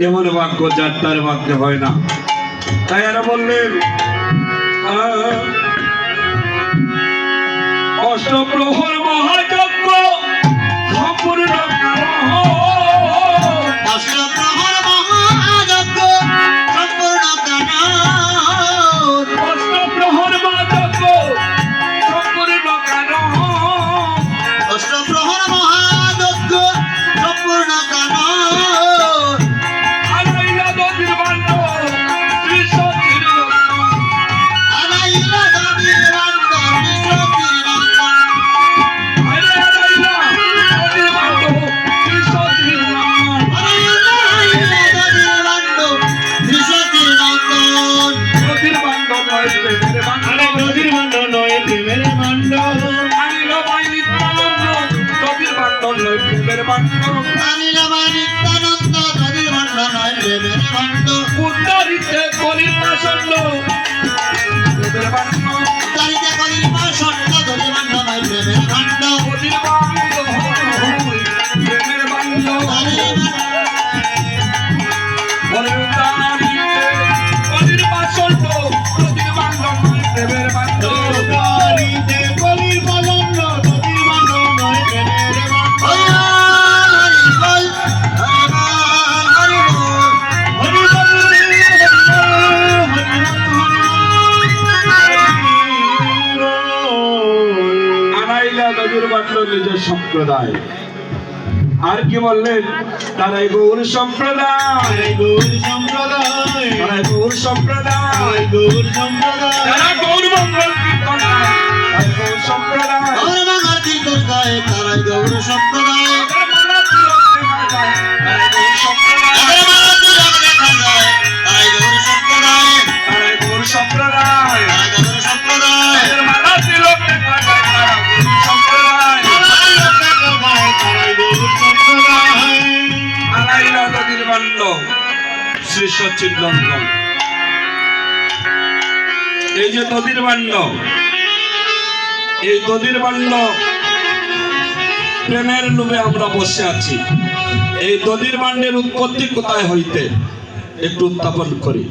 এমন ভাগ্য যার তার ভাগ্যে হয় না। তাই এরা বললেন অষ্টপ্রহর মহাযজ্ঞ সম্পূর্ণ নিজের সম্প্রদায়। আর কি বললেন? তারাই গৌর সম্প্রদায়, গৌর সম্প্রদায়, তারাই গৌর সম্প্রদায়, গৌর সম্প্রদায়, তারা গৌর মঙ্গল কীর্তন গায়, তারাই গৌর সম্প্রদায়, গৌর মঙ্গল কীর্তন গায়, তারাই গৌর সম্প্রদায়, তারাই গৌর সম্প্রদায়, তারাই গৌর সম্প্রদায়, তারাই গৌর সম্প্রদায়, তারাই গৌর সম্প্রদায়, মালা তিলক দেখা যায়, তারা গৌর সম্প্রদায়, আলাইলা নদীর বান্ড শ্রী সচ্চিদানন্দ। এই যে নদীর বান্ড, এই নদীর বান্ড প্রেমের লোভে আমরা বসে আছি। এই নদীর বান্ডের উৎপত্তি কোথায় হইতে একটু উত্থাপন করি।